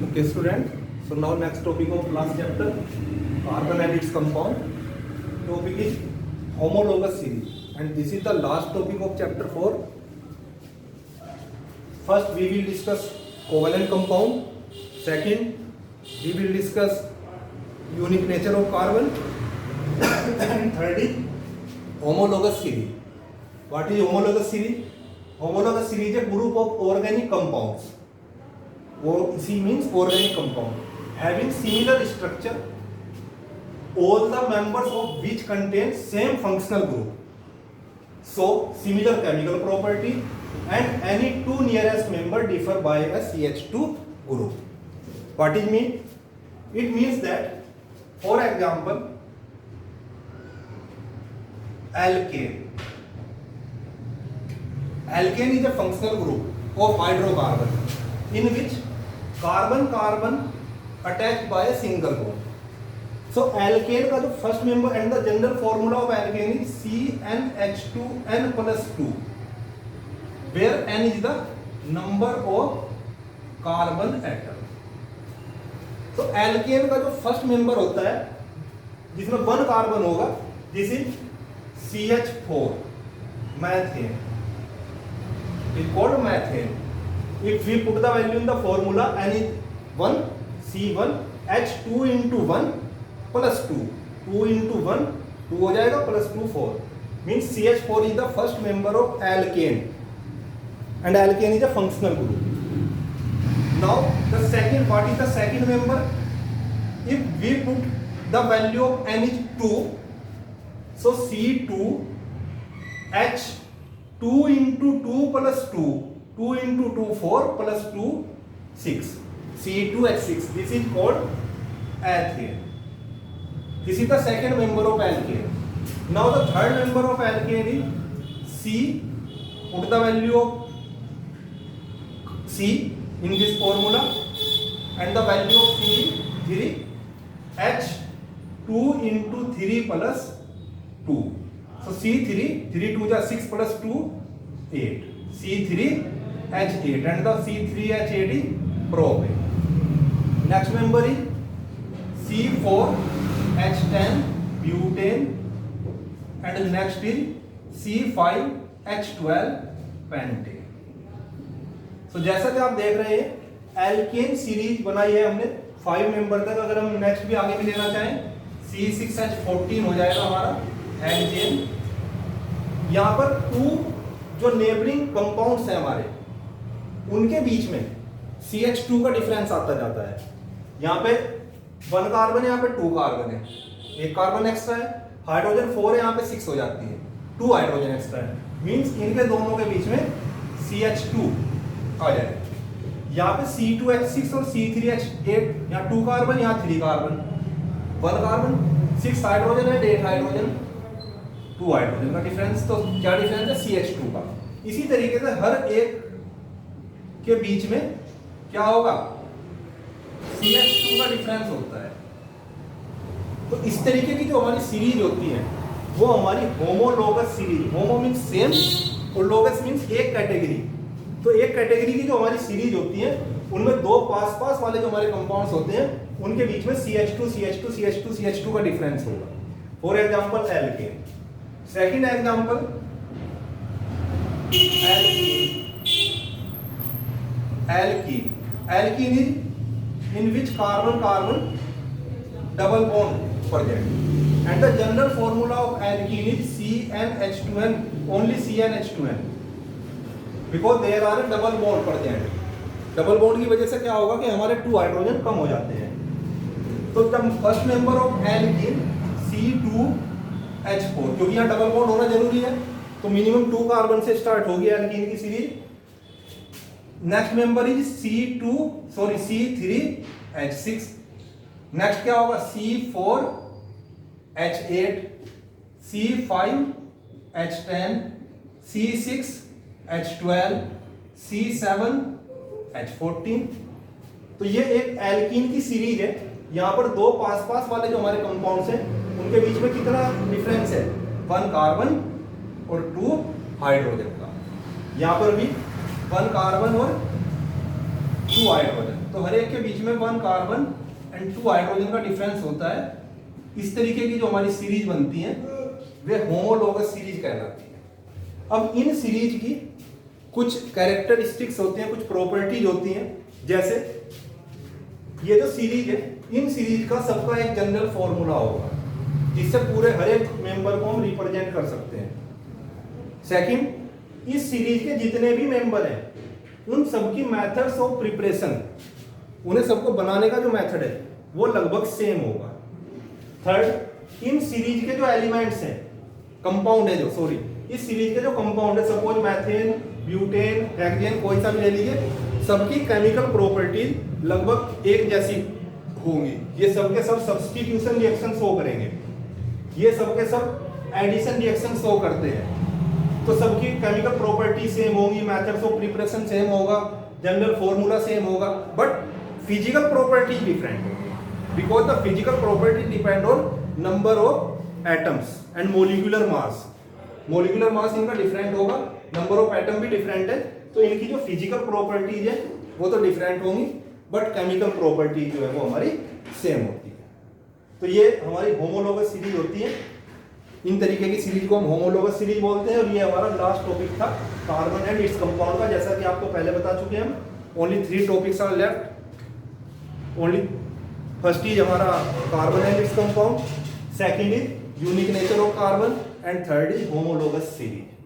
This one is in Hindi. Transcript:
Okay, student. So now next topic of last chapter, carbon and its compound. Topic is homologous series, and this is the last topic of chapter 4. First, we will discuss covalent compound. Second, we will discuss unique nature of carbon. And third is homologous series. What is homologous series? Homologous series is a group of organic compounds. C means organic compound having similar structure, all the members of which contain same functional group, so similar chemical property, and any two nearest member differ by a CH2 group. What it mean? It means that, for example, alkane. Alkane is a functional group of hydrocarbon in which carbon attached by a single bond. So alkane का जो first member and the general formula of alkane is CnH2n plus 2, where n is the number of carbon atom. तो alkane का जो first member होता है जिसमें 1 कार्बन होगा, this is CH4, methane. It's called methane. If we put the value in the formula, n is 1, C1, H2 into 1 plus 2. 2 into 1, 2 हो जाएगा, plus 2, 4. Means CH4 is the first member of alkane. And alkane is a functional group. Now, the second, what is the second member? If we put the value of n is 2, so C2, H2 into 2 plus 2. 2 into 2, 4 plus 2, 6. C2H6. This is called ethane. This is the second member of alkane. Now the third member of alkane is C. Put the value of C in this formula, and the value of C is 3. H2 into 3 plus 2. So C3, 3 2 is 6 plus 2, 8. C3H8, and the C3H8 is propane. Next member is C4H10 butane, and next is C5H12 pentane. So जैसा कि आप देख रहे हैं एल्केन सीरीज बनाई है हमने 5 मेंबर तक. अगर हम नेक्स्ट भी आगे भी लेना चाहें C6H14 हो जाएगा हमारा हेक्सेन. यहाँ पर 2 जो नेबरिंग कंपाउंड्स हैं हमारे, उनके बीच में CH2 का डिफरेंस आता जाता है. यहाँ पे 1 कार्बन है, यहाँ पे 2 कार्बन है, 1 कार्बन एक्स्ट्रा है, हाइड्रोजन 4 है, यहाँ पे 6 हो जाती है, 2 हाइड्रोजन एक्स्ट्रा है. मींस इनके दोनों के बीच में CH2 आ जाए. यहाँ पे C2H6 और C3H8, यहाँ 2 कार्बन, यहाँ 3 कार्बन, 1 कार्बन, 6 हाइड्रोजन है, 8 हाइड्रोजन, 2 हाइड्रोजन का डिफरेंस. तो क्या डिफरेंस है? CH2 का. इसी तरीके से हर एक के बीच में क्या होगा? CH2 का डिफरेंस होता है. तो इस तरीके की जो हमारी सीरीज होती है वो हमारी होमोलोगस सीरीज. होमो मींस सेम और लोगस मींस एक कैटेगरी. तो एक कैटेगरी की जो हमारी सीरीज होती है उनमें 2 पास वाले जो हमारे कंपाउंड्स होते हैं उनके बीच में CH2 का डिफरेंस होगा. For example alkane. Second example alkene is in which carbon double bond present, and the general formula of alkene is CnH2n, only CnH2n, because there are a double bond present. Double bond की वजह से क्या होगा कि हमारे 2 हाइड्रोजन कम हो जाते हैं. तो जब first member of alkene C2H4, क्योंकि यहाँ डबल बॉन्ड होना जरूरी है, तो मिनिमम 2 कार्बन से स्टार्ट होगी एल्कीन की series. Next member is C3H6. Next क्या होगा? C4H8, C5H10, C6H12, C7H14. तो ये एक एल्कीन की सीरीज है. यहाँ पर 2 पास वाले जो हमारे कंपाउंड्स हैं उनके बीच में कितना डिफरेंस है? 1 कार्बन और 2 हाइड्रोजन का. यहाँ पर भी 1 कार्बन और 2 हाइड्रोजन, तो हर एक के बीच में 1 कार्बन एंड 2 हाइड्रोजन का डिफरेंस होता है। इस तरीके की जो हमारी सीरीज बनती है वे होमोलोगस सीरीज कहलाती है। अब इन सीरीज की कुछ कैरेक्टरिस्टिक्स होते हैं, कुछ प्रॉपर्टीज होती हैं, जैसे ये जो सीरीज है, इन सीरीज का सबका एक जनरल फॉर्मूला होगा जिससे पूरे हर एक मेंबर को हम रिप्रेजेंट कर सकते हैं। सेकंड, इस सीरीज के जितने भी मेंबर हैं उन सबकी मेथड्स ऑफ प्रिपरेशन, उन्हें सबको बनाने का जो मेथड है वो लगभग सेम होगा। थर्ड, इन सीरीज के जो एलिमेंट्स हैं, कंपाउंड है जो, सॉरी, इस सीरीज के जो कंपाउंड है, सपोज मैथेन, ब्यूटेन, हेक्सेन, कोई सा भी ले लीजिए, सबकी केमिकल प्रॉपर्टीज लगभग एक जैसी होंगी। ये सब के सब सब्स्टिट्यूशन रिएक्शन शो करेंगे, ये सब के सब एडिशन रिएक्शन शो करते हैं, तो सबकी केमिकल प्रॉपर्टी सेम होंगी, मेथड्स ऑफ प्रिपरेशन सेम होगा, जनरल फॉर्मूला सेम होगा, बट फिजिकल प्रॉपर्टी डिफरेंट होगी because the physical property depend on number of atoms and molecular mass. Molecular mass इनका डिफरेंट होगा, नंबर ऑफ एटम भी डिफरेंट है, तो इनकी जो फिजिकल प्रॉपर्टीज है वो तो डिफरेंट होंगी, बट केमिकल प्रॉपर्टी जो है वो हमारी सेम होती है। तो ये हमारी होमोलोगस सीरीज होती है। इन तरीके की सीरीज को हम होमोलोगस सीरीज बोलते हैं। और ये हमारा लास्ट टॉपिक था कार्बन एंड इट्स कंपाउंड का, जैसा कि आपको पहले बता चुके हैं हम। Only 3 topics are left. Only first is हमारा carbon and its compound, second is unique nature of carbon, and third is homologous series.